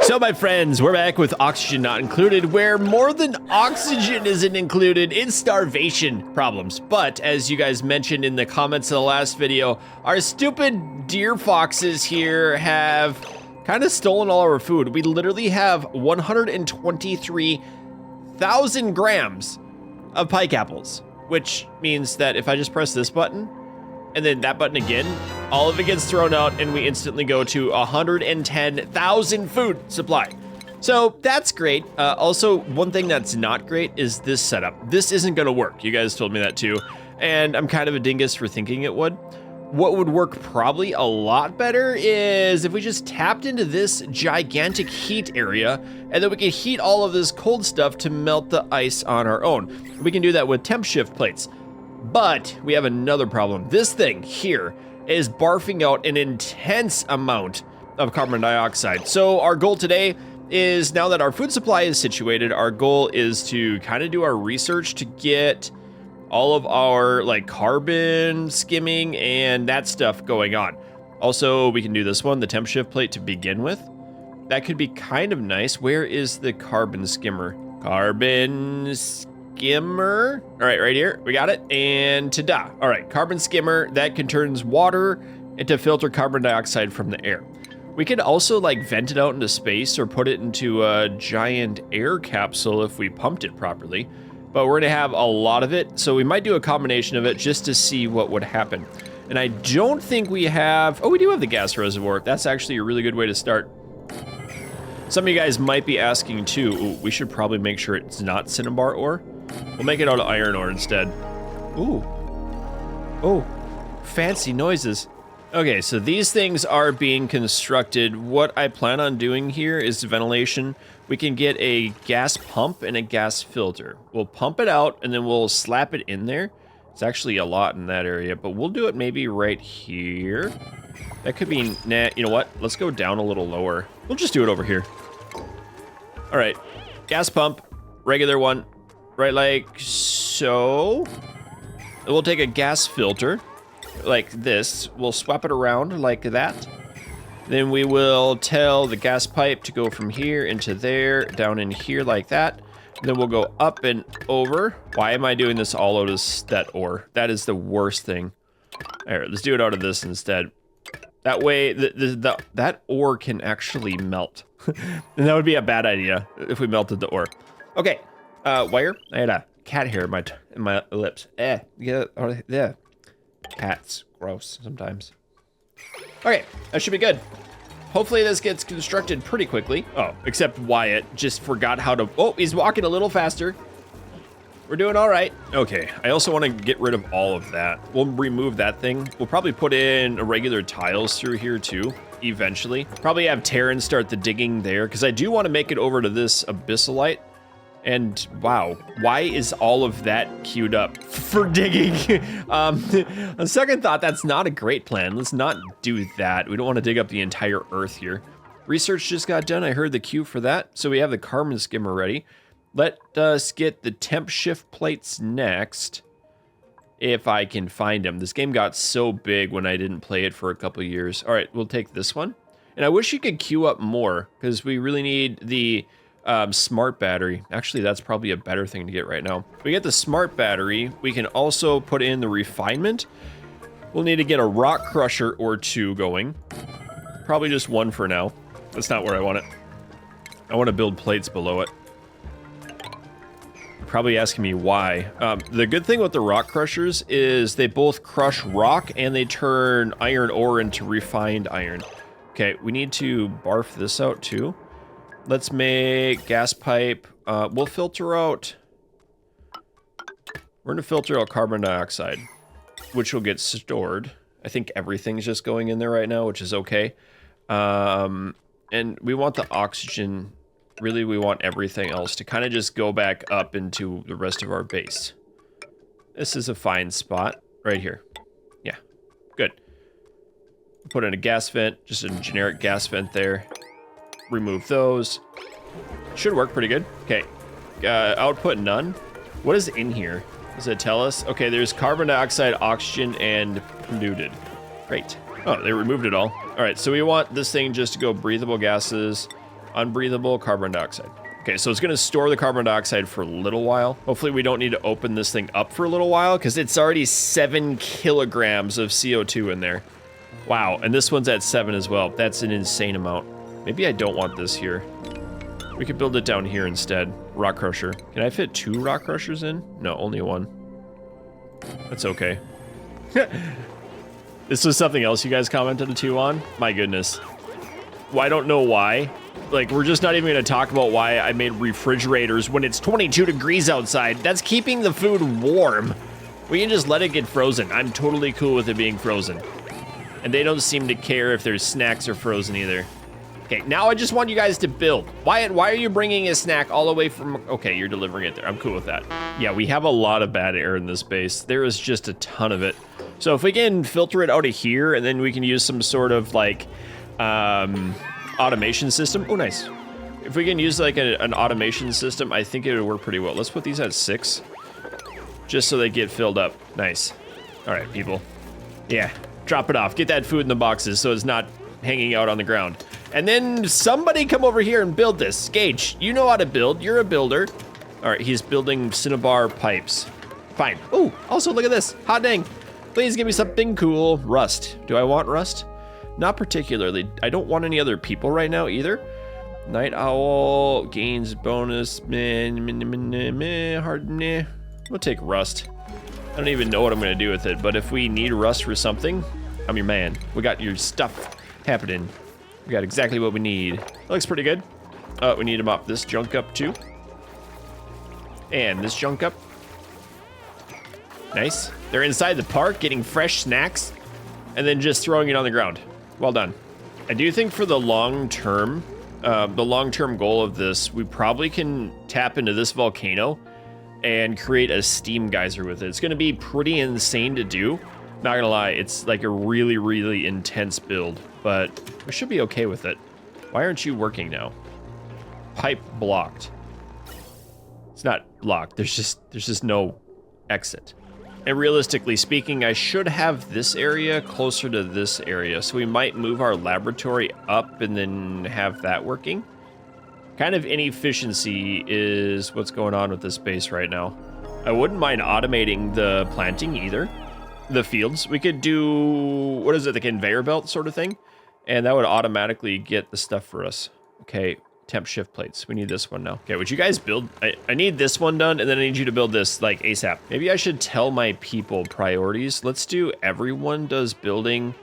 So my friends, we're back with oxygen not included, where more than oxygen isn't included, it's starvation problems. But as you guys mentioned in the comments of the last video, our stupid deer foxes here have kind of stolen all our food. We literally have 123,000 grams of pike apples, which means that if I just press this button and then that button again, all of it gets thrown out and we instantly go to 110,000 food supply. So that's great. Also, one thing that's not great is this setup. This isn't gonna work. You guys told me that too. And I'm kind of a dingus for thinking it would. What would work probably a lot better is if we just tapped into this gigantic heat area and then we can heat all of this cold stuff to melt the ice on our own. We can do that with temp shift plates. But we have another problem. This thing here is barfing out an intense amount of carbon dioxide. So our goal today is, now that our food supply is situated, our goal is to kind of do our research to get all of our like carbon skimming and that stuff going on. Also, we can do this one, the temp shift plate to begin with. That could be kind of nice. Where is the carbon skimmer? Carbon skimmer. All right, right here, we got it. And ta-da. All right, carbon skimmer, that can turn water into filter carbon dioxide from the air. We could also like vent it out into space or put it into a giant air capsule if we pumped it properly. But we're gonna have a lot of it, so we might do a combination of it just to see what would happen. And I don't think we have, oh, we do have the gas reservoir. That's actually a really good way to start. Some of you guys might be asking too, ooh, we should probably make sure it's not cinnabar ore. We'll make it out of iron ore instead. Ooh. Oh, fancy noises. Okay, so these things are being constructed. What I plan on doing here is ventilation. We can get a gas pump and a gas filter. We'll pump it out and then we'll slap it in there. It's actually a lot in that area, but we'll do it maybe right here. That could be, nah, you know what? Let's go down a little lower. We'll just do it over here. All right, gas pump, regular one, right like so. We'll take a gas filter like this. We'll swap it around like that. Then we will tell the gas pipe to go from here into there, down in here like that. And then we'll go up and over. Why am I doing this all out of that ore? That is the worst thing. All right, let's do it out of this instead. That way, that ore can actually melt. And that would be a bad idea if we melted the ore. Okay, wire. I had a cat hair in my lips. Yeah. Cats, gross sometimes. Okay, that should be good. Hopefully this gets constructed pretty quickly. Oh, except Wyatt just forgot how to, oh, he's walking a little faster. We're doing all right. Okay, I also want to get rid of all of that. We'll remove that thing. We'll probably put in regular tiles through here too, eventually. Probably have Taryn start the digging there, because I do want to make it over to this abyssalite. And wow, why is all of that queued up for digging? On second thought, that's not a great plan. Let's not do that. We don't want to dig up the entire earth here. Research just got done. I heard the queue for that. So we have the carbon skimmer ready. Let us get the temp shift plates next, if I can find them. This game got so big when I didn't play it for a couple years. All right, we'll take this one. And I wish you could queue up more, because we really need the smart battery. Actually, that's probably a better thing to get right now. If we get the smart battery, we can also put in the refinement. We'll need to get a rock crusher or two going. Probably just one for now. That's not where I want it. I want to build plates below it. You're probably asking me why. The good thing with the rock crushers is they both crush rock and they turn iron ore into refined iron. Okay, we need to barf this out too. Let's make gas pipe. We'll filter out. We're gonna filter out carbon dioxide, which will get stored. I think everything's just going in there right now, which is okay. And we want the oxygen. Really, we want everything else to kind of just go back up into the rest of our base. This is a fine spot right here. Yeah, good. Put in a gas vent, just a generic gas vent there. Remove those. Should work pretty good. Okay, output none. What is in here? Does it tell us? Okay, there's carbon dioxide, oxygen, and polluted. Great. Oh, they removed it all. All right, so we want this thing just to go breathable gases, Unbreathable carbon dioxide. Okay, so it's gonna store the carbon dioxide for a little while. Hopefully we don't need to open this thing up for a little while because it's already 7 kilograms of CO2 in there. Wow, and this one's at 7 as well. That's an insane amount. Maybe I don't want this here. We could build it down here instead. Rock crusher. Can I fit 2 rock crushers in? No, only 1. That's okay. This was something else you guys commented too on? My goodness. Well, I don't know why. Like, we're just not even gonna talk about why I made refrigerators when it's 22 degrees outside. That's keeping the food warm. We can just let it get frozen. I'm totally cool with it being frozen. And they don't seem to care if their snacks are frozen either. Okay, now I just want you guys to build. Why are you bringing a snack all the way from... Okay, you're delivering it there. I'm cool with that. Yeah, we have a lot of bad air in this base. There is just a ton of it. So if we can filter it out of here, and then we can use some sort of, like, automation system. Oh, nice. If we can use, like, an automation system, I think it would work pretty well. Let's put these at 6. Just so they get filled up. Nice. All right, people. Yeah, drop it off. Get that food in the boxes so it's not hanging out on the ground. And then somebody come over here and build this. Gage, you know how to build. You're a builder. All right, he's building cinnabar pipes. Fine. Ooh, also look at this. Hot dang. Please give me something cool. Rust. Do I want rust? Not particularly. I don't want any other people right now either. Night owl gains bonus. Hard. We'll take rust. I don't even know what I'm gonna do with it, but if we need rust for something, I'm your man. We got your stuff happening. We got exactly what we need. That looks pretty good. We need to mop this junk up too. And this junk up. Nice. They're inside the park getting fresh snacks and then just throwing it on the ground. Well done. I do think for the long term goal of this, we probably can tap into this volcano and create a steam geyser with it. It's gonna be pretty insane to do. Not gonna lie, it's like a really, really intense build, but we should be okay with it. Why aren't you working now? Pipe blocked. It's not blocked, there's just no exit. And realistically speaking, I should have this area closer to this area, so we might move our laboratory up and then have that working. Kind of inefficiency is what's going on with this base right now. I wouldn't mind automating the planting either. The fields. We could do, what is it, the conveyor belt sort of thing? And that would automatically get the stuff for us. Okay, temp shift plates. We need this one now. Okay, would you guys build, I need this one done, and then I need you to build this, like, ASAP. Maybe I should tell my people priorities. Let's do everyone does building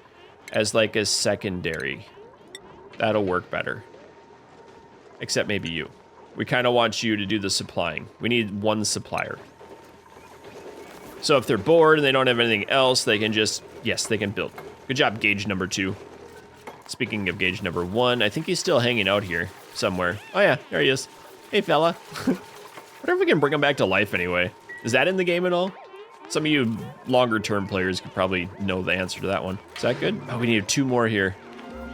as, like, a secondary. That'll work better. Except maybe you. We kind of want you to do the supplying. We need one supplier. So if they're bored and they don't have anything else, they can just, yes, they can build. Good job, gauge number 2. Speaking of gauge number 1, I think he's still hanging out here somewhere. Oh yeah, there he is. Hey fella. Wonder if we can bring him back to life anyway. Is that in the game at all? Some of you longer term players could probably know the answer to that one. Is that good? Oh, we need 2 more here.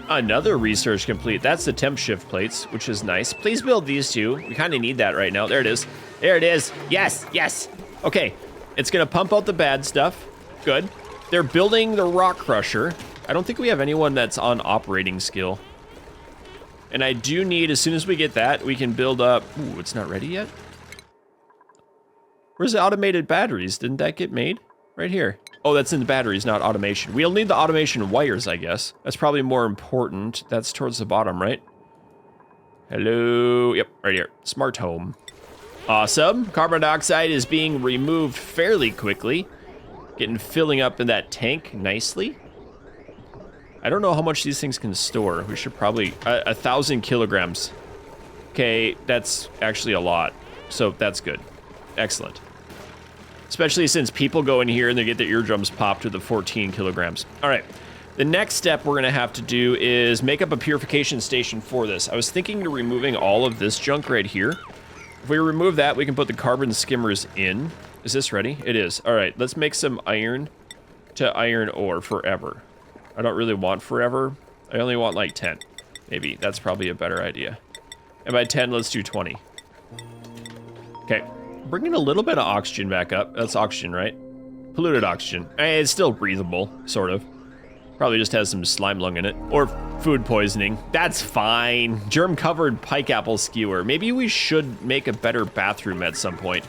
Another research complete. That's the temp shift plates, which is nice. Please build these 2. We kind of need that right now. There it is. There it is. Yes, yes. Okay. It's gonna pump out the bad stuff. Good. They're building the rock crusher. I don't think we have anyone that's on operating skill. And I do need, as soon as we get that, we can build up. Ooh, it's not ready yet? Where's the automated batteries? Didn't that get made? Right here. Oh, that's in the batteries, not automation. We'll need the automation wires, I guess. That's probably more important. That's towards the bottom, right? Hello. Yep, right here. Smart home. Awesome. Carbon dioxide is being removed fairly quickly. Filling up in that tank nicely. I don't know how much these things can store. We should probably, 1,000 kilograms. Okay, that's actually a lot. So that's good. Excellent. Especially since people go in here and they get their eardrums popped with the 14 kilograms. All right. The next step we're gonna have to do is make up a purification station for this. I was thinking of removing all of this junk right here. If we remove that, we can put the carbon skimmers in. Is this ready? It is. All right, let's make some iron to iron ore forever. I don't really want forever. I only want like 10. Maybe. That's probably a better idea. And by 10, let's do 20. Okay. Bringing a little bit of oxygen back up. That's oxygen, right? Polluted oxygen. It's still breathable, sort of. Probably just has some slime lung in it. Or food poisoning. That's fine. Germ-covered pike apple skewer. Maybe we should make a better bathroom at some point.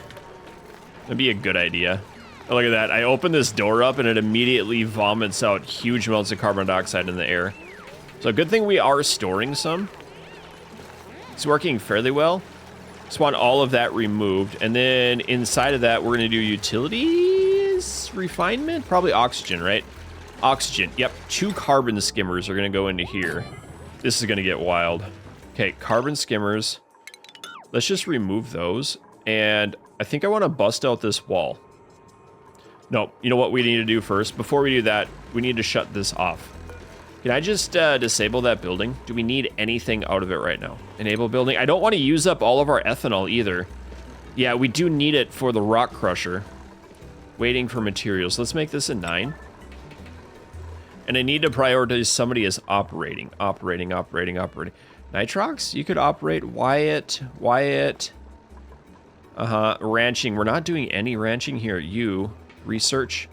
That'd be a good idea. Oh, look at that. I open this door up and it immediately vomits out huge amounts of carbon dioxide in the air. So good thing we are storing some. It's working fairly well. Just want all of that removed. And then inside of that, we're gonna do utilities refinement? Probably oxygen, right? Oxygen, yep. 2 carbon skimmers are gonna go into here. This is gonna get wild. Okay, carbon skimmers. Let's just remove those. And I think I wanna bust out this wall. No, you know what we need to do first? Before we do that, we need to shut this off. Can I just disable that building? Do we need anything out of it right now? Enable building. I don't want to use up all of our ethanol either. Yeah, we do need it for the rock crusher. Waiting for materials. Let's make this a 9. And I need to prioritize somebody as operating. Operating. Nitrox? You could operate. Wyatt. Ranching. We're not doing any ranching here. You. Research.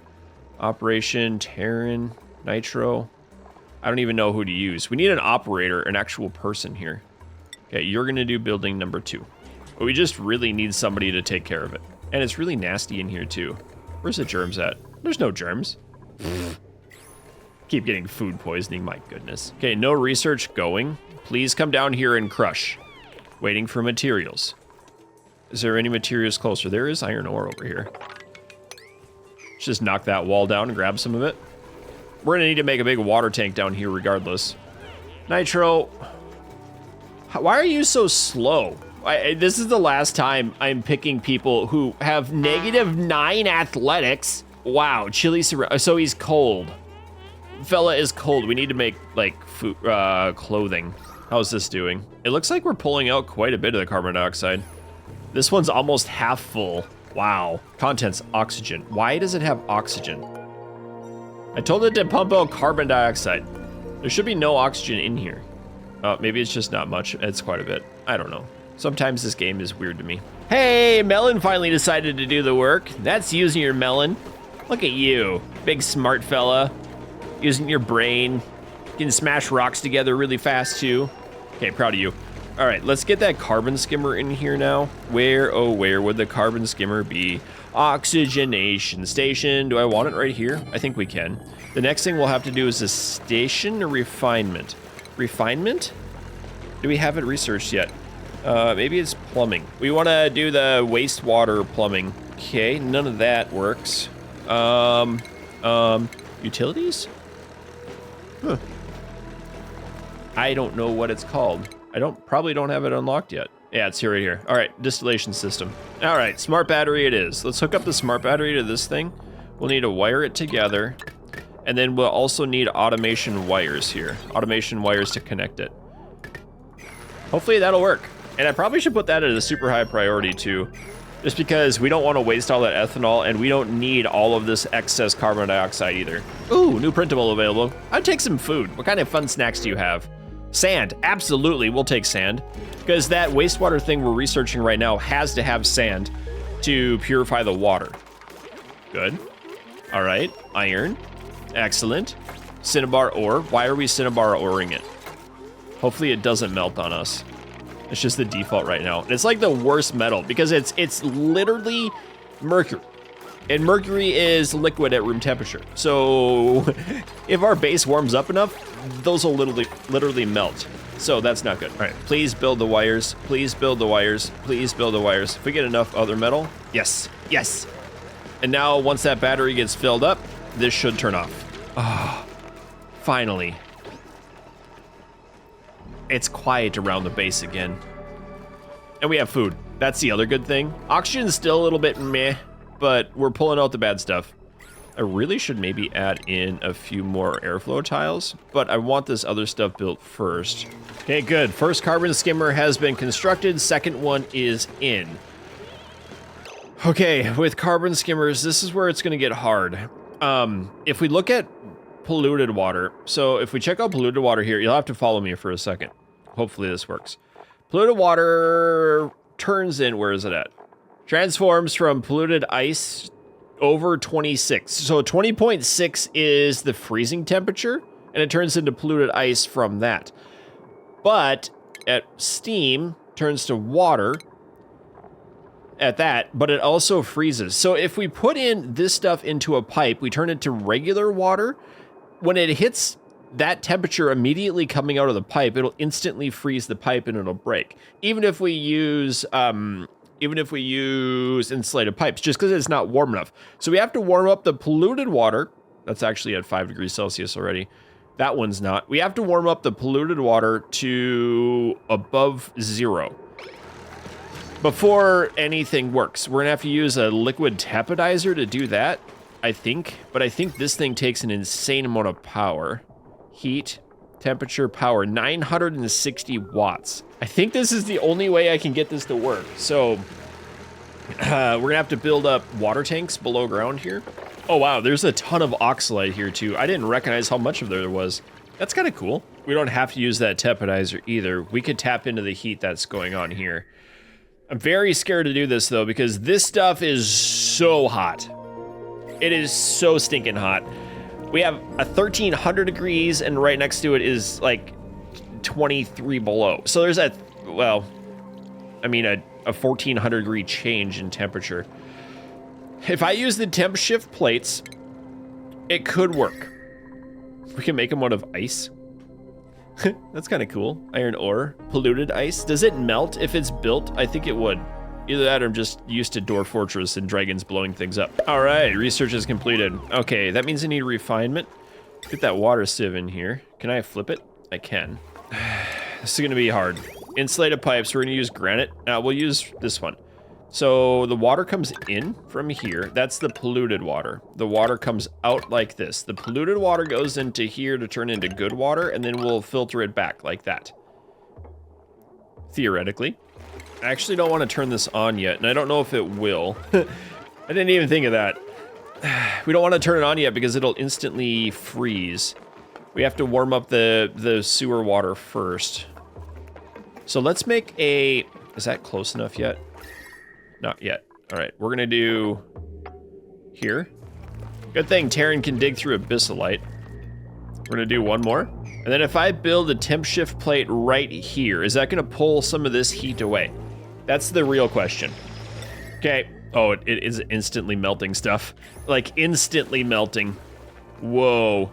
Operation. Terran. Nitro. I don't even know who to use. We need an operator, an actual person here. Okay, you're gonna do building number 2. But we just really need somebody to take care of it. And it's really nasty in here too. Where's the germs at? There's no germs. Keep getting food poisoning, my goodness. Okay, no research going. Please come down here and crush. Waiting for materials. Is there any materials closer? There is iron ore over here. Let's just knock that wall down and grab some of it. We're gonna need to make a big water tank down here regardless. Nitro, why are you so slow? This is the last time I'm picking people who have -9 athletics. Wow, chili, so he's cold. Fella is cold. We need to make like food, clothing. How's this doing? It looks like we're pulling out quite a bit of the carbon dioxide. This one's almost half full. Wow. Contents, oxygen. Why does it have oxygen? I told it to pump out carbon dioxide. There should be no oxygen in here. Maybe it's just not much. It's quite a bit. I don't know. Sometimes this game is weird to me. Hey, Melon finally decided to do the work. That's using your melon. Look at you, big smart fella. Using your brain. You can smash rocks together really fast too. Okay, proud of you. All right, let's get that carbon skimmer in here now. Where, oh, where would the carbon skimmer be? Oxygenation station. Do I want it right here? I think we can. The next thing we'll have to do is a station or refinement. Refinement? Do we have it researched yet? Maybe it's plumbing. We want to do the wastewater plumbing. Okay, none of that works. Utilities? Huh. I don't know what it's called. Probably don't have it unlocked yet. Yeah, it's here right here. All right, distillation system. All right, smart battery it is. Let's hook up the smart battery to this thing. We'll need to wire it together. And then we'll also need automation wires here. Automation wires to connect it. Hopefully that'll work. And I probably should put that at a super high priority too. Just because we don't want to waste all that ethanol and we don't need all of this excess carbon dioxide either. Ooh, new printable available. I'd take some food. What kind of fun snacks do you have? Sand, absolutely, we'll take sand. Because that wastewater thing we're researching right now has to have sand to purify the water. Good. All right, iron, excellent. Cinnabar ore, why are we cinnabar oring it? Hopefully it doesn't melt on us. It's just the default right now. And it's like the worst metal because it's literally mercury. And mercury is liquid at room temperature. So if our base warms up enough, those will literally melt. So that's not good. All right, please build the wires. Please build the wires. Please build the wires. If we get enough other metal, yes, yes. And now once that battery gets filled up, this should turn off. Ah, oh, finally. It's quiet around the base again. And we have food. That's the other good thing. Oxygen's still a little bit meh, but we're pulling out the bad stuff. I really should maybe add in a few more airflow tiles, but I want this other stuff built first. Okay, good. First carbon skimmer has been constructed. Second one is in. Okay, with carbon skimmers, this is where it's gonna get hard. If we look at polluted water, so if we check out polluted water here, you'll have to follow me for a second. Hopefully this works. Polluted water turns in, where is it at? Transforms from polluted ice over 26. So 20.6 is the freezing temperature, and it turns into polluted ice from that. But at steam, turns to water at that, but it also freezes. So if we put in this stuff into a pipe, we turn it to regular water. When it hits that temperature immediately coming out of the pipe, it'll instantly freeze the pipe and it'll break. Even if we use insulated pipes, just because it's not warm enough. So we have to warm up the polluted water. That's actually at 5 degrees Celsius already. That one's not. We have to warm up the polluted water to above 0 before anything works. We're gonna have to use a liquid tapidizer to do that, I think. But I think this thing takes an insane amount of power. Heat, temperature, power, 960 watts. I think this is the only way I can get this to work. So we're gonna have to build up water tanks below ground here. Oh wow, there's a ton of oxalite here too. I didn't recognize how much of there was. That's kind of cool. We don't have to use that tapidizer either. We could tap into the heat that's going on here. I'm very scared to do this though, because this stuff is so hot. It is so stinking hot. We have a 1300 degrees and right next to it is like 23 below. So there's a 1400 degree change in temperature. If I use the temp shift plates, it could work. We can make them out of ice. That's kind of cool. Iron ore, polluted ice. Does it melt if it's built? I think it would. Either that or I'm just used to Door Fortress and dragons blowing things up. All right, research is completed. Okay, that means I need refinement. Get that water sieve in here. Can I flip it? I can. This is gonna be hard. Insulated pipes, we're gonna use granite. We'll use this one. So the water comes in from here. That's the polluted water. The water comes out like this. The polluted water goes into here to turn into good water, and then we'll filter it back like that. Theoretically. I actually don't want to turn this on yet, and I don't know if it will. I didn't even think of that. We don't want to turn it on yet because it'll instantly freeze. We have to warm up the sewer water first. So let's make a... Is that close enough yet? Not yet. All right, we're gonna do here. Good thing Terran can dig through abyssalite. We're gonna do one more. And then if I build a temp shift plate right here, is that gonna pull some of this heat away? That's the real question. Okay. Oh, it is instantly melting stuff. Like instantly melting. Whoa.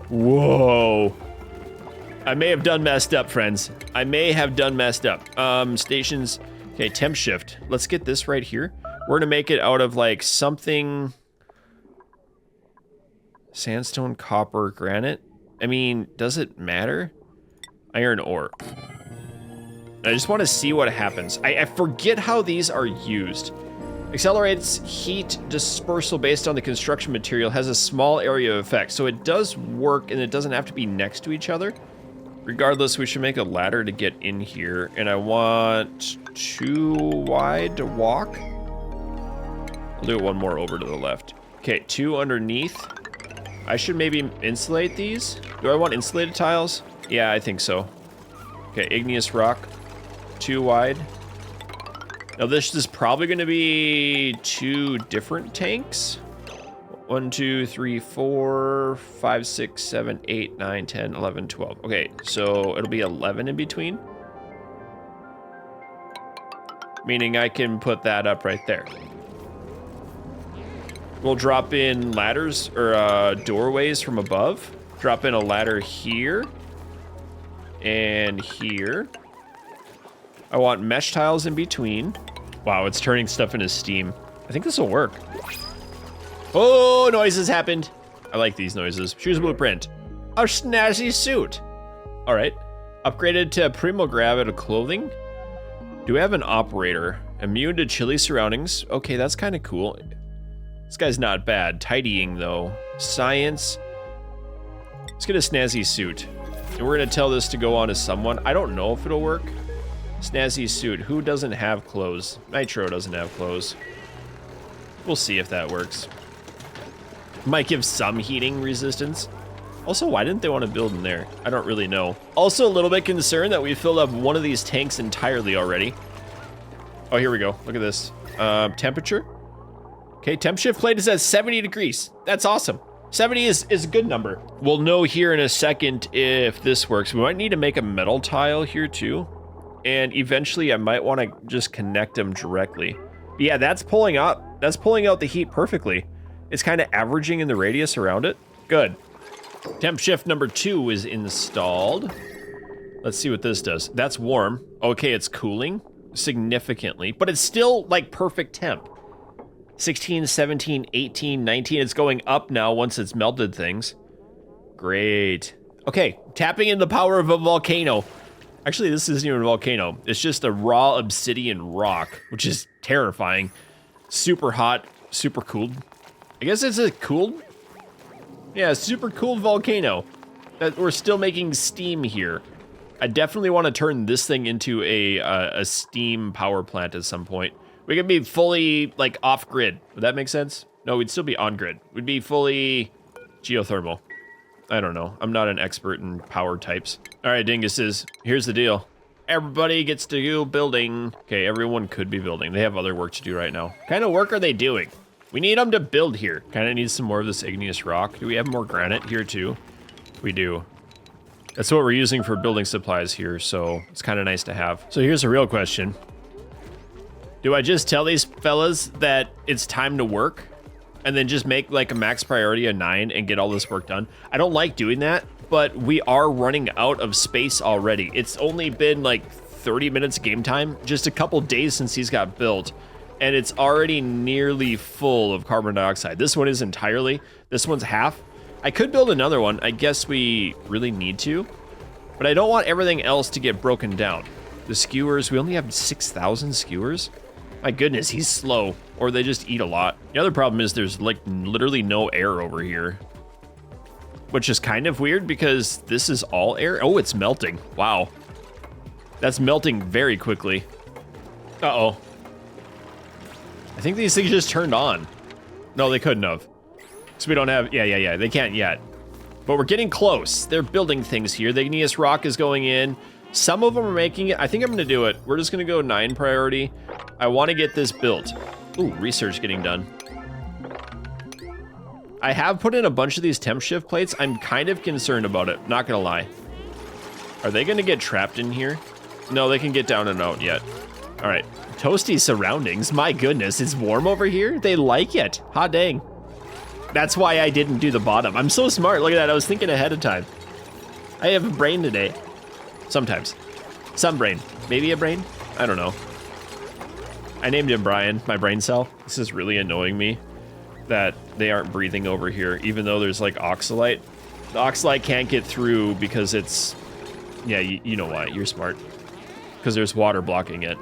Whoa. I may have done messed up, friends. I may have done messed up. Stations. Okay, temp shift. Let's get this right here. We're gonna make it out of like something... Sandstone, copper, granite. I mean, does it matter? Iron ore. I just want to see what happens. I forget how these are used. Accelerates heat dispersal based on the construction material, has a small area of effect. So it does work and it doesn't have to be next to each other. Regardless, we should make a ladder to get in here. And I want 2 wide to walk. I'll do one more over to the left. Okay, 2 underneath. I should maybe insulate these. Do I want insulated tiles? Yeah, I think so. Okay, igneous rock. 2 wide. Now this is probably going to be 2 different tanks. 1, 2, 3, 4, 5, 6, 7, 8, 9, 10, 11, 12. Okay, so it'll be 11 in between. Meaning I can put that up right there. We'll drop in ladders or doorways from above. Drop in a ladder here and here. I want mesh tiles in between. Wow, it's turning stuff into steam. I think this will work. Oh, noises happened. I like these noises. Choose blueprint. A snazzy suit. All right. Upgraded to Primo Gravity clothing. Do we have an operator? Immune to chilly surroundings. Okay, that's kind of cool. This guy's not bad. Tidying, though. Science. Let's get a snazzy suit. And we're going to tell this to go on to someone. I don't know if it'll work. Snazzy suit. Who doesn't have clothes? Nitro doesn't have clothes. We'll see if that works. Might give some heating resistance. Also, why didn't they want to build in there? I don't really know. Also, a little bit concerned that we filled up one of these tanks entirely already. Oh, here we go. Look at this. Temperature. Okay, temp shift plate is at 70 degrees. That's awesome. 70 is a good number. We'll know here in a second if this works. We might need to make a metal tile here too. And eventually I might want to just connect them directly. But yeah, that's pulling out the heat perfectly. It's kind of averaging in the radius around it. Good. Temp shift number 2 is installed. Let's see what this does. That's warm. Okay, it's cooling significantly, but it's still like perfect temp. 16, 17, 18, 19. It's going up now once it's melted things. Great. Okay, tapping in the power of a volcano. Actually, this isn't even a volcano. It's just a raw obsidian rock, which is terrifying. Super hot, super cooled. I guess it's a cooled? Yeah, super cooled volcano. We're still making steam here. I definitely want to turn this thing into a steam power plant at some point. We could be fully, like, off-grid. Would that make sense? No, we'd still be on-grid. We'd be fully geothermal. I don't know. I'm not an expert in power types. All right, dinguses, here's the deal. Everybody gets to go building. Okay, everyone could be building. They have other work to do right now. What kind of work are they doing? We need them to build here. Kind of need some more of this igneous rock. Do we have more granite here too? We do. That's what we're using for building supplies here, so it's kind of nice to have. So here's a real question. Do I just tell these fellas that it's time to work and then just make like a max priority of 9 and get all this work done? I don't like doing that, but we are running out of space already. It's only been like 30 minutes game time, just a couple days since these got built, and it's already nearly full of carbon dioxide. This one is entirely, this one's half. I could build another one. I guess we really need to, but I don't want everything else to get broken down. The skewers, we only have 6,000 skewers. My goodness, he's slow, or they just eat a lot. The other problem is there's like literally no air over here, which is kind of weird because this is all air. Oh, it's melting. Wow. That's melting very quickly. Uh-oh. I think these things just turned on. No, they couldn't have. So we don't have, yeah, they can't yet. But we're getting close. They're building things here. The igneous rock is going in. Some of them are making it. I think I'm gonna do it. We're just gonna go 9 priority. I wanna get this built. Ooh, research getting done. I have put in a bunch of these temp shift plates. I'm kind of concerned about it, not gonna lie. Are they gonna get trapped in here? No, they can get down and out yet. All right, toasty surroundings. My goodness, it's warm over here. They like it, hot dang. That's why I didn't do the bottom. I'm so smart, look at that, I was thinking ahead of time. I have a brain today. Sometimes. Some brain. Maybe a brain? I don't know. I named him Brian, my brain cell. This is really annoying me that they aren't breathing over here, even though there's like oxalite. The oxalite can't get through because it's, yeah, you know why, you're smart. Because there's water blocking it.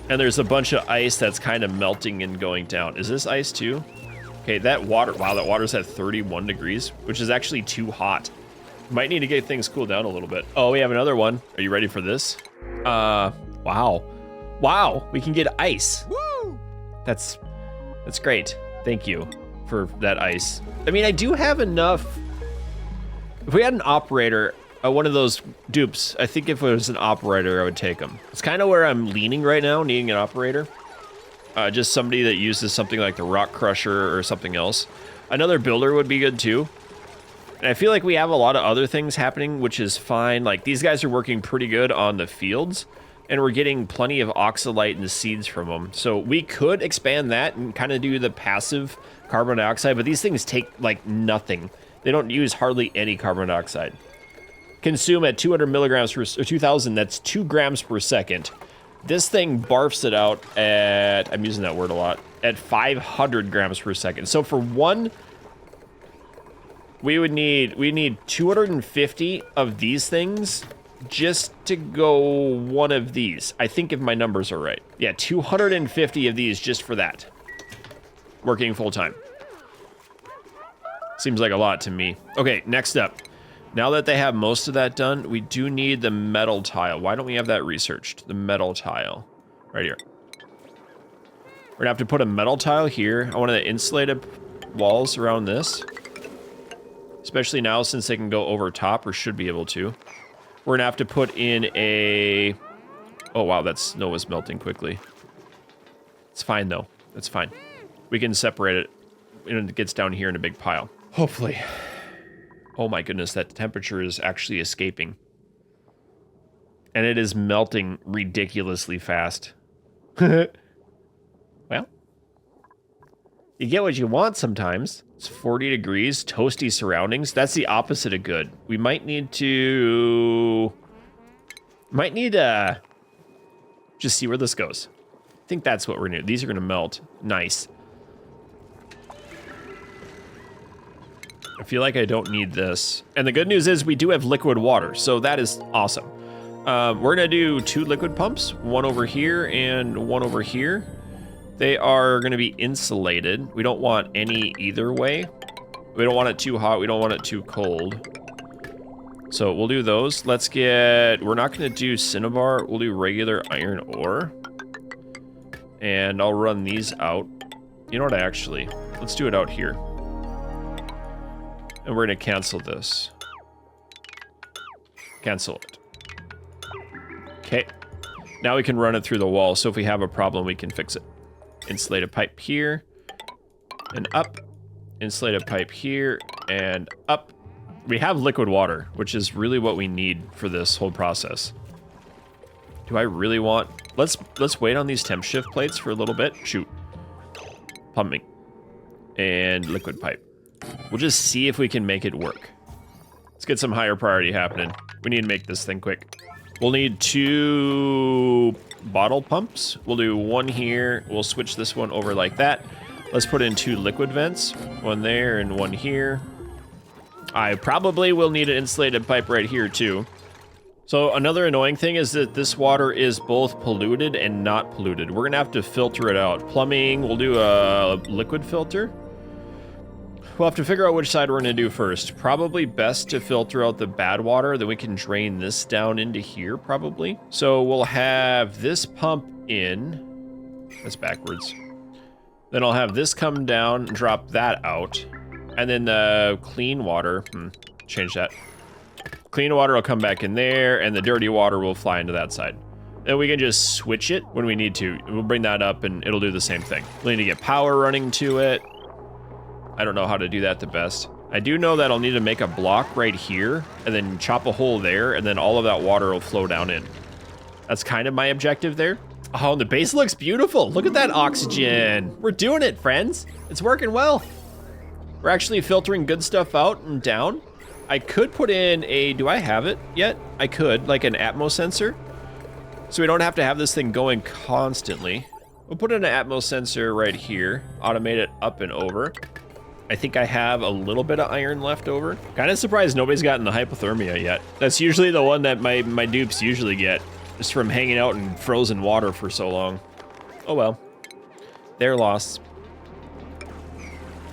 And there's a bunch of ice that's kind of melting and going down. Is this ice too? Okay, that water, wow, that water's at 31 degrees, which is actually too hot. Might need to get things cooled down a little bit. Oh, we have another one. Are you ready for this? Wow. Wow, we can get ice. Woo! That's great. Thank you for that ice. I mean, I do have enough. If we had an operator, one of those dupes, I think if it was an operator, I would take them. It's kind of where I'm leaning right now, needing an operator. Just somebody that uses something like the rock crusher or something else. Another builder would be good too. And I feel like we have a lot of other things happening, which is fine. Like these guys are working pretty good on the fields, and we're getting plenty of oxalite and seeds from them. So we could expand that and kind of do the passive carbon dioxide, but these things take like nothing. They don't use hardly any carbon dioxide. Consume at 200 milligrams per, or 2,000, that's 2 grams per second. This thing barfs it out at, I'm using that word a lot, at 500 grams per second. So for one, we need 250 of these things just to go one of these. I think if my numbers are right. Yeah, 250 of these just for that. Working full time. Seems like a lot to me. Okay, next up. Now that they have most of that done, we do need the metal tile. Why don't we have that researched? The metal tile. Right here. We're gonna have to put a metal tile here. I want the insulated walls around this. Especially now since they can go over top, or should be able to. We're gonna have to put in a... Oh wow, that snow is melting quickly. It's fine though, it's fine. we can separate it and it gets down here in a big pile. Hopefully. Oh my goodness, that temperature is actually escaping. And it is melting ridiculously fast. Well, you get what you want sometimes. It's 40 degrees, toasty surroundings. That's the opposite of good. We might need to... just see where this goes. I think that's what we're gonna do. These are gonna melt. Nice. I feel like I don't need this. And the good news is we do have liquid water, so that is awesome. We're gonna do 2 liquid pumps, one over here and one over here. They are gonna be insulated. We don't want any either way. We don't want it too hot, we don't want it too cold. So we'll do those. Let's get, we're not gonna do cinnabar, we'll do regular iron ore. And I'll run these out. You know what, actually, let's do it out here. And we're gonna cancel this. Cancel it. Okay. Now we can run it through the wall, so if we have a problem, we can fix it. Insulated pipe here, and up. Insulated pipe here, and up. We have liquid water, which is really what we need for this whole process. Do I really want... Let's wait on these temp shift plates for a little bit. Shoot. Pumping. And liquid pipe. We'll just see if we can make it work. Let's get some higher priority happening. We need to make this thing quick. We'll need 2 bottle pumps. We'll do 1 here. We'll switch this one over like that. Let's put in 2 liquid vents. 1 there and 1 here. I probably will need an insulated pipe right here too. So another annoying thing is that this water is both polluted and not polluted. We're gonna have to filter it out. Plumbing, we'll do a liquid filter. We'll have to figure out which side we're gonna do first. Probably best to filter out the bad water, then we can drain this down into here probably. So we'll have this pump in. That's backwards. Then I'll have this come down, drop that out. And then the clean water, change that. Clean water will come back in there, and the dirty water will fly into that side. Then we can just switch it when we need to. We'll bring that up, and it'll do the same thing. We'll need to get power running to it. I don't know how to do that the best. I do know that I'll need to make a block right here, and then chop a hole there, and then all of that water will flow down in. That's kind of my objective there. Oh, and the base looks beautiful. Look at that oxygen. We're doing it, friends. It's working well. We're actually filtering good stuff out and down. I could put in a, do I have it yet? I could, like an Atmos sensor. So we don't have to have this thing going constantly. We'll put in an Atmos sensor right here, automate it up and over. I think I have a little bit of iron left over. Kind of surprised nobody's gotten the hypothermia yet. That's usually the one that my dupes usually get, just from hanging out in frozen water for so long. Oh well, their loss.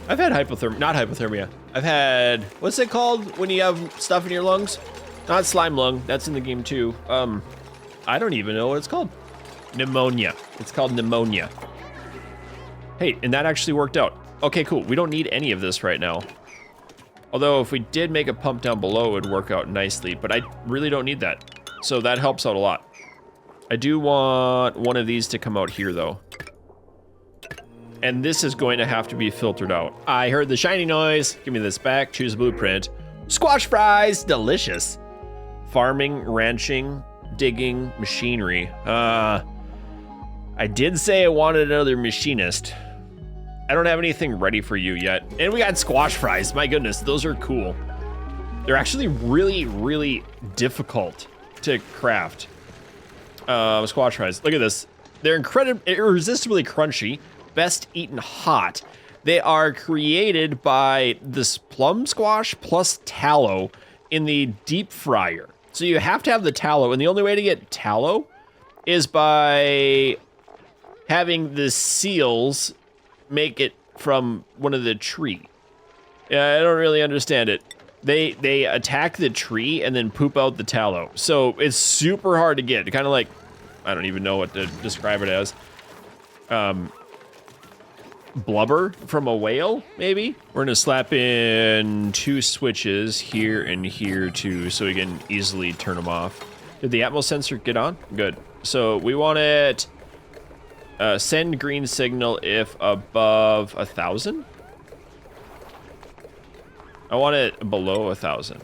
I've had not hypothermia. I've had, what's it called when you have stuff in your lungs? Not slime lung, that's in the game too. I don't even know what it's called. Pneumonia, it's called pneumonia. Hey, and that actually worked out. Okay, cool, we don't need any of this right now. Although if we did make a pump down below, it would work out nicely, but I really don't need that. So that helps out a lot. I do want one of these to come out here though. And this is going to have to be filtered out. I heard the shiny noise. Give me this back, choose a blueprint. Squash fries, delicious. Farming, ranching, digging, machinery. I did say I wanted another machinist. I don't have anything ready for you yet. And we got squash fries, my goodness, those are cool. They're actually really, really difficult to craft. Squash fries, look at this. They're irresistibly crunchy. Best eaten hot. They are created by this plum squash plus tallow in the deep fryer. So you have to have the tallow, and the only way to get tallow is by having the seals make it from one of the tree. Yeah, I don't really understand it. They attack the tree and then poop out the tallow. So it's super hard to get. Kind of like, I don't even know what to describe it as. Blubber from a whale, maybe? We're gonna slap in 2 switches here and here too, so we can easily turn them off. Did the Atmos sensor get on? Good. So we want it Send green signal if above 1,000. I want it below 1,000.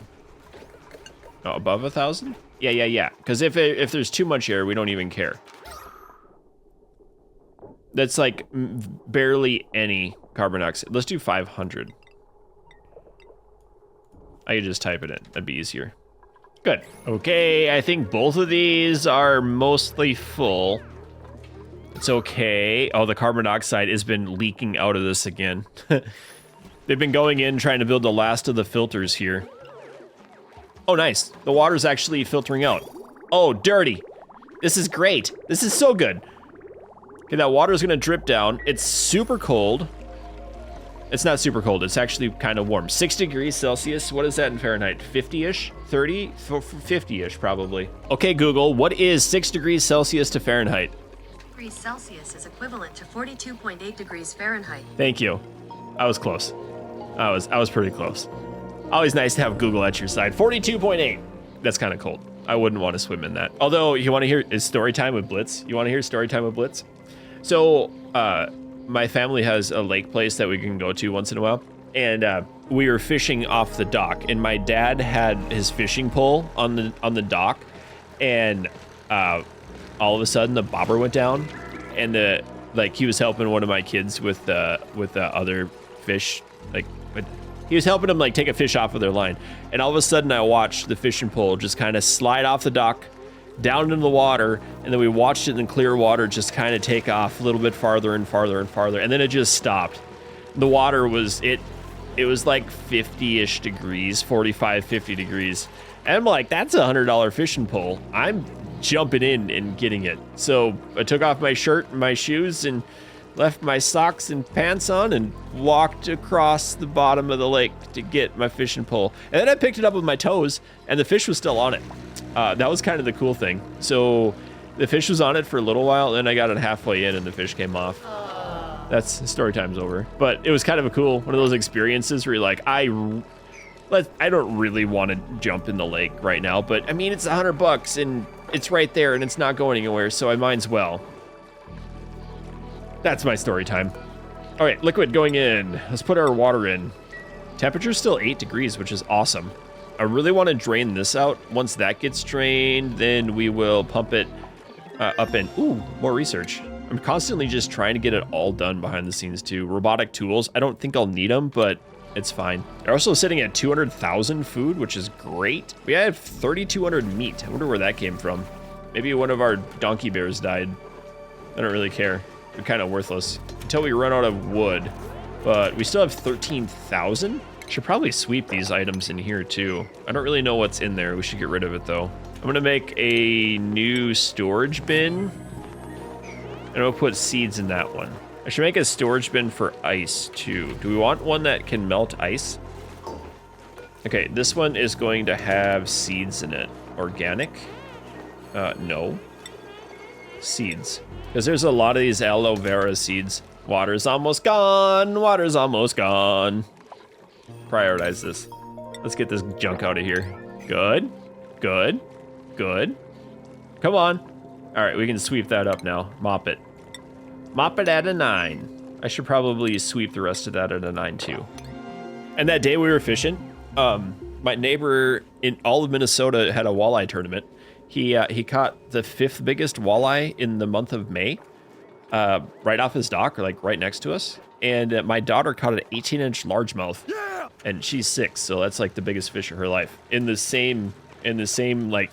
No, above 1,000? Yeah. Because if there's too much air, we don't even care. That's like barely any carbon dioxide. Let's do 500. I could just type it in. That'd be easier. Good. Okay, I think both of these are mostly full. It's okay. Oh, the carbon dioxide has been leaking out of this again. They've been going in trying to build the last of the filters here. Oh, nice. The water's actually filtering out. Oh, dirty. This is great. This is so good. Okay, that water's gonna drip down. It's super cold. It's not super cold. It's actually kind of warm. 6 degrees Celsius. What is that in Fahrenheit? 50-ish? 30? 50-ish, probably. Okay, Google, what is 6 degrees Celsius to Fahrenheit? Degrees Celsius is equivalent to 42.8 degrees Fahrenheit. Thank you. I was close. I was pretty close. Always nice to have Google at your side. 42.8. That's kind of cold. I wouldn't want to swim in that. Although, you want to hear is story time with Blitz? You want to hear story time with Blitz? So, my family has a lake place that we can go to once in a while. And we were fishing off the dock. And my dad had his fishing pole on the dock. And all of a sudden, the bobber went down. And he was helping one of my kids with the other fish. He was helping them take a fish off of their line. And all of a sudden I watched the fishing pole just kind of slide off the dock down into the water. And then we watched it in clear water just kind of take off a little bit farther and farther and farther. And then it just stopped. The water was, it was like 50-ish degrees, 45, 50 degrees. And I'm like, that's $100 fishing pole. I'm jumping in and getting it. So I took off my shirt and my shoes and left my socks and pants on and walked across the bottom of the lake to get my fishing pole. And then I picked it up with my toes and the fish was still on it. That was kind of the cool thing. So the fish was on it for a little while, and then I got it halfway in and the fish came off. That's story time's over. But it was kind of a cool, one of those experiences where you're like, I don't really want to jump in the lake right now, but I mean, it's $100 and it's right there and it's not going anywhere, so I might as well. That's my story time. All right, liquid going in. Let's put our water in. Temperature's still 8 degrees, which is awesome. I really want to drain this out. Once that gets drained, then we will pump it up in. Ooh, more research. I'm constantly just trying to get it all done behind the scenes too. Robotic tools. I don't think I'll need them, but it's fine. They're also sitting at 200,000 food, which is great. We have 3,200 meat. I wonder where that came from. Maybe one of our donkey bears died. I don't really care. They're kind of worthless until we run out of wood. But we still have 13,000. Should probably sweep these items in here too. I don't really know what's in there. We should get rid of it though. I'm gonna make a new storage bin. And I'll put seeds in that one. I should make a storage bin for ice too. Do we want one that can melt ice? Okay, this one is going to have seeds in it. Organic? No. Seeds. Because there's a lot of these aloe vera seeds. Water's almost gone. Water's almost gone. Prioritize this. Let's get this junk out of here. Good. Good. Good. Come on. All right, we can sweep that up now. Mop it. Mop it at a 9. I should probably sweep the rest of that at a 9 too. And that day we were fishing, my neighbor in all of Minnesota had a walleye tournament. He caught the 5th biggest walleye in the month of May, right off his dock, or like right next to us. And my daughter caught an 18-inch largemouth. Yeah! And she's 6, so that's like the biggest fish of her life in the same like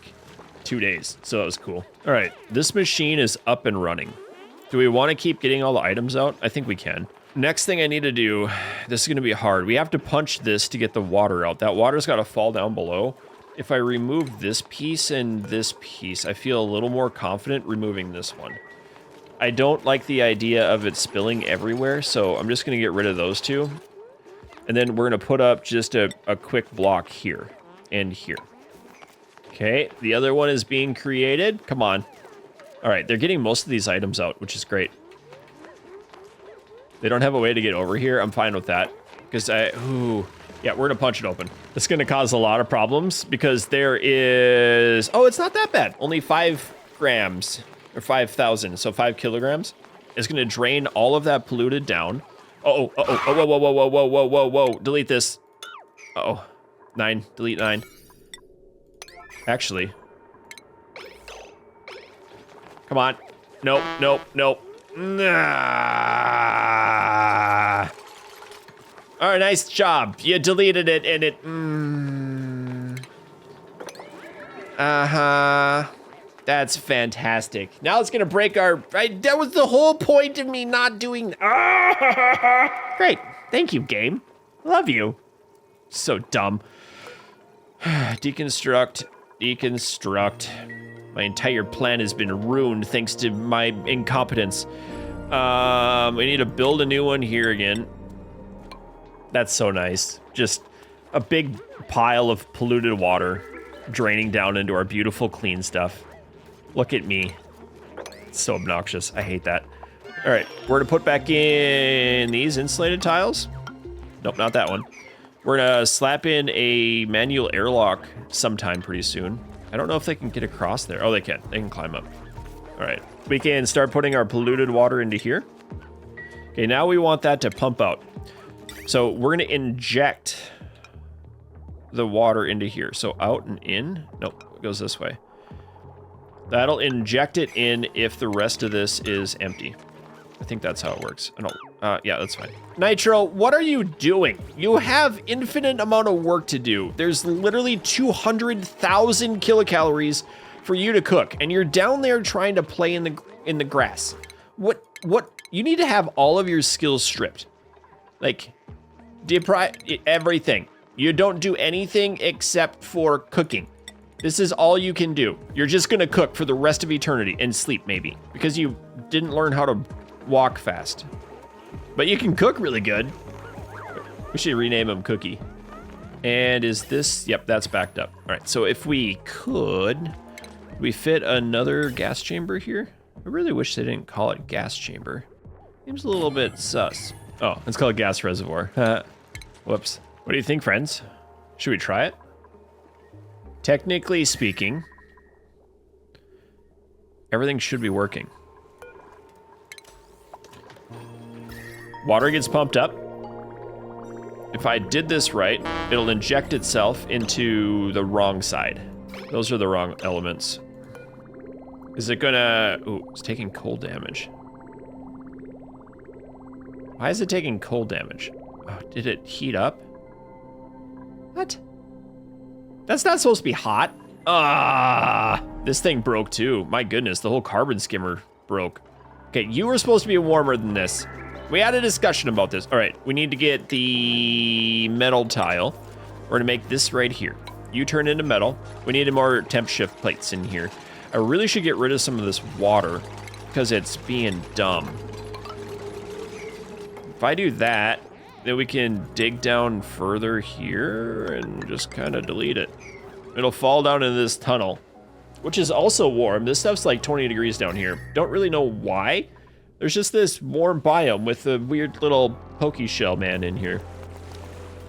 2 days. So that was cool. All right, this machine is up and running. Do we want to keep getting all the items out? I think we can. Next thing I need to do, this is going to be hard. We have to punch this to get the water out. That water's got to fall down below. If I remove this piece and this piece, I feel a little more confident removing this one. I don't like the idea of it spilling everywhere, so I'm just going to get rid of those two. And then we're going to put up just a quick block here and here. Okay, the other one is being created. Come on. All right, they're getting most of these items out, which is great. They don't have a way to get over here. I'm fine with that. Because yeah, we're going to punch it open. It's going to cause a lot of problems because there is... Oh, it's not that bad. Only 5 grams or 5,000, so 5 kilograms. is gonna drain all of that polluted down. Whoa, whoa, delete this. Uh-oh, 9, delete 9. Actually. Come on, nope. Nah. All right, nice job. You deleted it and it, That's fantastic. Now it's gonna break our, right? That was the whole point of me not doing, Great, thank you, game. Love you. So dumb. Deconstruct. My entire plan has been ruined thanks to my incompetence. We need to build a new one here again. That's so nice. Just a big pile of polluted water draining down into our beautiful clean stuff. Look at me. It's so obnoxious. I hate that. All right, we're gonna put back in these insulated tiles. Nope, not that one. We're gonna slap in a manual airlock sometime pretty soon. I don't know if they can get across there. Oh, they can. They can climb up. All right, we can start putting our polluted water into here. Okay, now we want that to pump out. So we're gonna inject the water into here. So out and in. Nope, it goes this way. That'll inject it in if the rest of this is empty. I think that's how it works. I don't, yeah, that's fine. Nitro, what are you doing? You have infinite amount of work to do. There's literally 200,000 kilocalories for you to cook, and you're down there trying to play in the grass. What, you need to have all of your skills stripped. Like, everything. You don't do anything except for cooking. This is all you can do. You're just gonna cook for the rest of eternity and sleep maybe, because you didn't learn how to walk fast. But you can cook really good. We should rename him Cookie. And is this, yep, that's backed up. All right, so if we could we fit another gas chamber here? I really wish they didn't call it gas chamber. Seems a little bit sus. Oh, it's called gas reservoir. Whoops. What do you think, friends? Should we try it? Technically speaking, everything should be working. Water gets pumped up. If I did this right, it'll inject itself into the wrong side. Those are the wrong elements. Is it gonna... Ooh, it's taking cold damage. Why is it taking cold damage? Oh, did it heat up? What? That's not supposed to be hot. Ah, this thing broke too. My goodness, the whole carbon skimmer broke. Okay, you were supposed to be warmer than this. We had a discussion about this. All right, we need to get the metal tile. We're gonna make this right here. You turn into metal. We need more temp shift plates in here. I really should get rid of some of this water because it's being dumb. If I do that, then we can dig down further here and just kind of delete it. It'll fall down into this tunnel, which is also warm. This stuff's like 20 degrees down here. Don't really know why. There's just this warm biome with a weird little pokey shell man in here.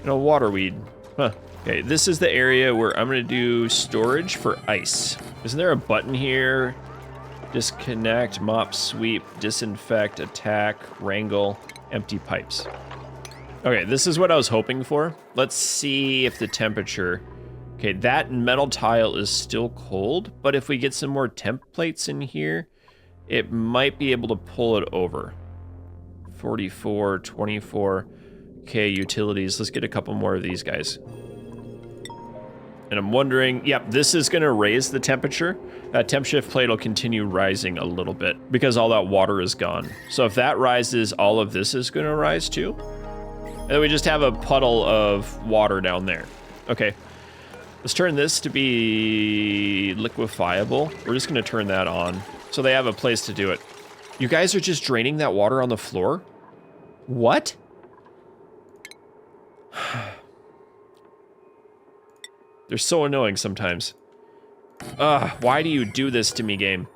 You know, waterweed. Huh. Okay, this is the area where I'm gonna do storage for ice. Isn't there a button here? Disconnect, mop, sweep, disinfect, attack, wrangle, empty pipes. Okay, this is what I was hoping for. Let's see if the temperature... Okay, that metal tile is still cold, but if we get some more temp plates in here, it might be able to pull it over. 44, 24. Okay, utilities. Let's get a couple more of these guys. And I'm wondering, yep, this is gonna raise the temperature. That temp shift plate will continue rising a little bit because all that water is gone. So if that rises, all of this is gonna rise too. And then we just have a puddle of water down there. Okay, let's turn this to be liquefiable. We're just gonna turn that on so they have a place to do it. You guys are just draining that water on the floor? What? They're so annoying sometimes. Ugh, why do you do this to me, game?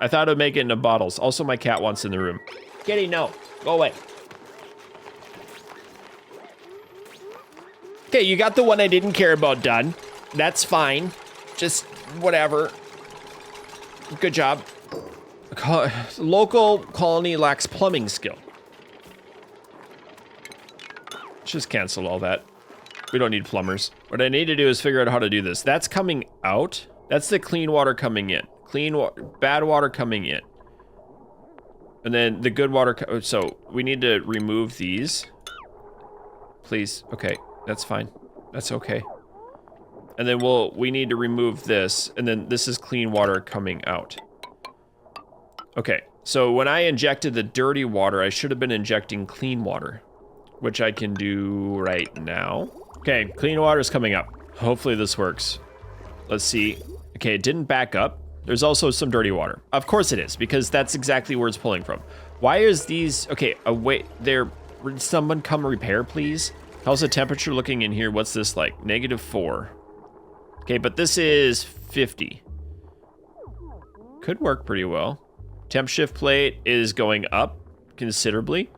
I thought it would make it into bottles. Also, my cat wants in the room. Kitty, no. Go away. Okay, you got the one I didn't care about done. That's fine. Just whatever. Good job. Local colony lacks plumbing skill. Let's just cancel all that. We don't need plumbers. What I need to do is figure out how to do this. That's coming out. That's the clean water coming in. Bad water coming in. And then the good water, so we need to remove these. Please, okay, that's fine. That's okay. And then we need to remove this, and then this is clean water coming out. Okay, so when I injected the dirty water, I should have been injecting clean water, which I can do right now. Okay, clean water is coming up. Hopefully this works. Let's see. Okay, it didn't back up. There's also some dirty water. Of course it is, because that's exactly where it's pulling from. Why is these, okay, wait, would someone come repair, please? How's the temperature looking in here? What's this like? -4. Okay, but this is 50. Could work pretty well. Temp shift plate is going up considerably.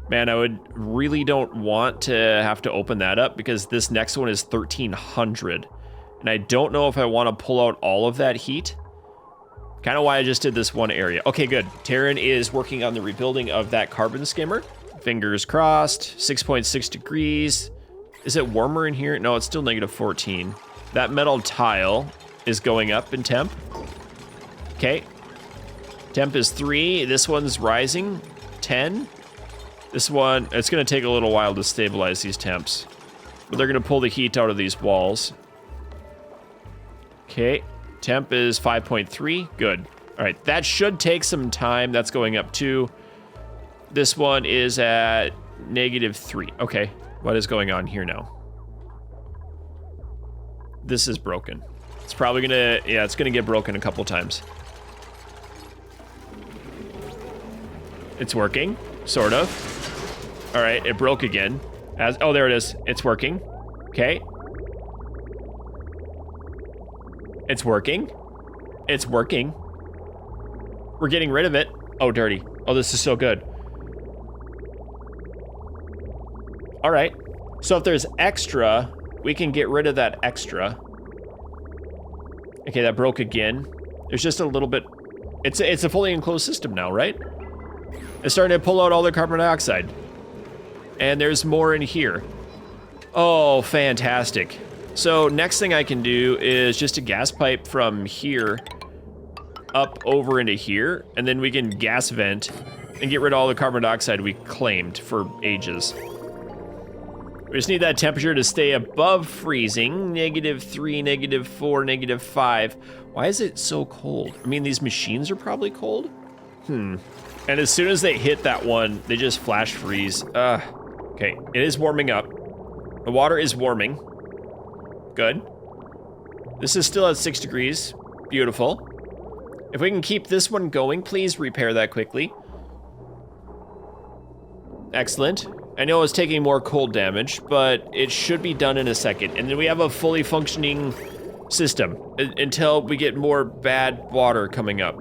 Man, I really don't want to have to open that up because this next one is 1300. And I don't know if I want to pull out all of that heat. Kind of why I just did this one area. Okay, good. Taryn is working on the rebuilding of that carbon skimmer. Fingers crossed. 6.6 degrees. Is it warmer in here? No, it's still -14. That metal tile is going up in temp. Okay. Temp is 3. This one's rising. 10. This one, it's going to take a little while to stabilize these temps. But they're going to pull the heat out of these walls. Okay. Temp is 5.3. Good. All right. That should take some time. That's going up too. This one is at -3. Okay. What is going on here now? This is broken. It's probably gonna, yeah, it's gonna get broken a couple times. It's working, sort of. All right, it broke again. Oh, there it is. It's working. Okay. It's working. It's working. We're getting rid of it. Oh, dirty. Oh, this is so good. All right. So if there's extra, we can get rid of that extra. Okay, that broke again. There's just a little bit. It's a fully enclosed system now, right? It's starting to pull out all the carbon dioxide. And there's more in here. Oh, fantastic. So next thing I can do is just a gas pipe from here up over into here, and then we can gas vent and get rid of all the carbon dioxide we claimed for ages. We just need that temperature to stay above freezing. -3, -4, -5. Why is it so cold? I mean, these machines are probably cold. And as soon as they hit that one, they just flash freeze. Okay, it is warming up. The water is warming. Good. This is still at 6 degrees. Beautiful. If we can keep this one going, please repair that quickly. Excellent. I know it's taking more cold damage, but it should be done in a second. And then we have a fully functioning system until we get more bad water coming up.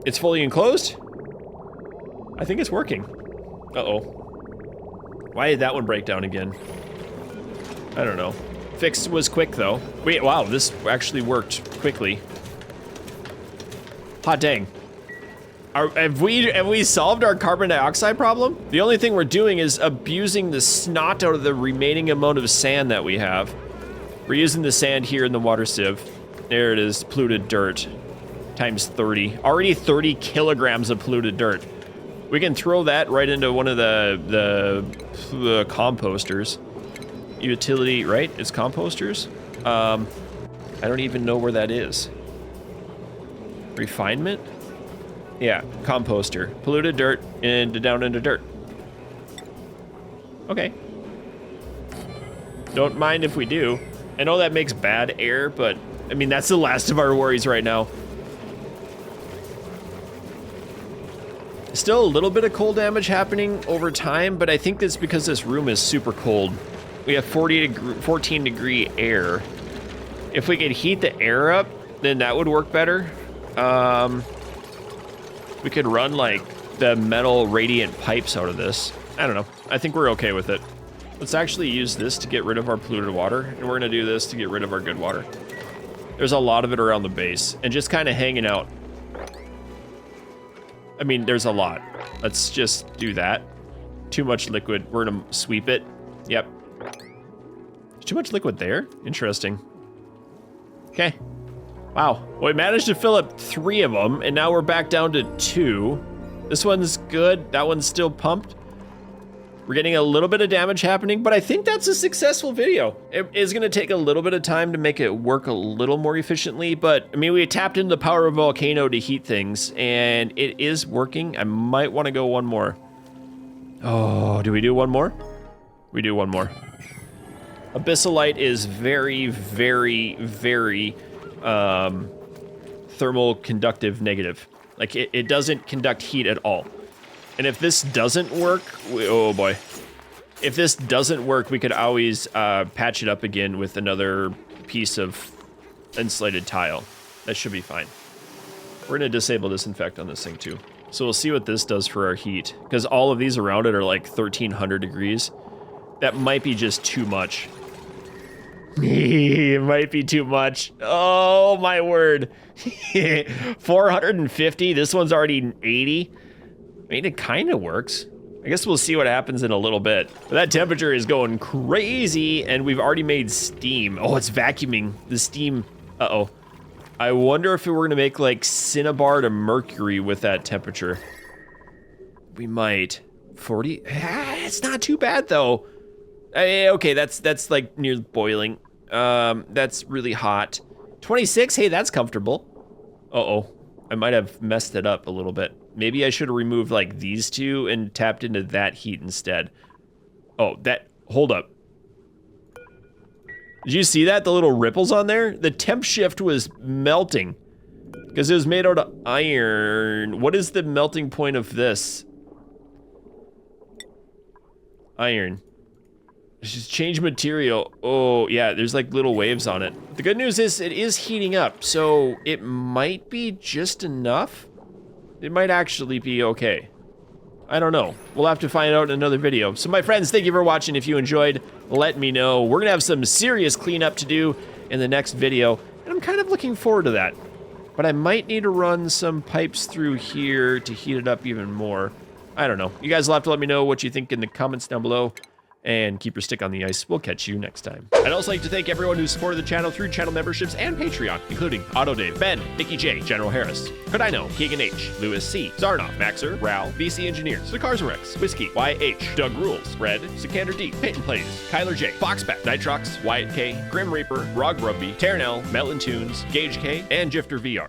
It's fully enclosed? I think it's working. Uh-oh. Why did that one break down again? I don't know. Fix was quick though. Wait, wow, this actually worked quickly. Hot dang. Have we solved our carbon dioxide problem? The only thing we're doing is abusing the snot out of the remaining amount of sand that we have. We're using the sand here in the water sieve. There it is, polluted dirt. Times 30. Already 30 kilograms of polluted dirt. We can throw that right into one of the composters. Utility, right? It's composters? I don't even know where that is. Refinement? Yeah, composter. Polluted dirt and down into dirt. Okay. Don't mind if we do. I know that makes bad air, but I mean, that's the last of our worries right now. Still a little bit of cold damage happening over time, but I think that's because this room is super cold. We have 14 degree air. If we could heat the air up, then that would work better. We could run like the metal radiant pipes out of this. I don't know. I think we're okay with it. Let's actually use this to get rid of our polluted water, and we're gonna do this to get rid of our good water. There's a lot of it around the base, and just kind of hanging out. I mean, there's a lot. Let's just do that. Too much liquid. We're gonna sweep it. Yep. There's too much liquid there? Interesting. Okay. Wow. Well, we managed to fill up 3 of them, and now we're back down to 2. This one's good. That one's still pumped. We're getting a little bit of damage happening, but I think that's a successful video. It is gonna take a little bit of time to make it work a little more efficiently, but I mean, we tapped into the power of Volcano to heat things, and it is working. I might wanna go one more. Oh, do we do one more? We do one more. Abyssalite is very, very, very thermal conductive negative. Like it doesn't conduct heat at all. And if this doesn't work, oh boy. If this doesn't work, we could always patch it up again with another piece of insulated tile. That should be fine. We're gonna disable disinfect on this thing too. So we'll see what this does for our heat, because all of these around it are like 1300 degrees. That might be just too much. It might be too much. Oh my word. 450, this one's already 80. I mean, it kind of works. I guess we'll see what happens in a little bit. But that temperature is going crazy, and we've already made steam. Oh, it's vacuuming the steam. Uh-oh. I wonder if we were gonna make like cinnabar to mercury with that temperature. We might. 40? It's not too bad though. Okay, that's like near boiling. That's really hot. 26, hey, that's comfortable. Uh-oh, I might have messed it up a little bit. Maybe I should have removed like these two and tapped into that heat instead. Oh, hold up. Did you see that? The little ripples on there? The temp shift was melting because it was made out of iron. What is the melting point of this? Iron. Just change material. Oh, yeah, there's like little waves on it. The good news is it is heating up, so it might be just enough. It might actually be okay. I don't know. We'll have to find out in another video. So my friends, thank you for watching. If you enjoyed, let me know. We're gonna have some serious cleanup to do in the next video, and I'm kind of looking forward to that. But I might need to run some pipes through here to heat it up even more. I don't know. You guys will have to let me know what you think in the comments down below. And keep your stick on the ice. We'll catch you next time. I'd also like to thank everyone who supported the channel through channel memberships and Patreon, including Otto Dave, Ben, Nikki J, General Harris, Could I Know, Keegan H, Lewis C, Zarnoff, Maxer, Ral, BC Engineers, The Cars Rex, Whiskey, YH, Doug Rules, Red, Sikander D, Peyton Plays, Kyler J, Foxback, Nitrox, Wyatt K, Grim Reaper, Rog Rugby, Tarnell, Melon Tunes, Gage K, and Jifter VR.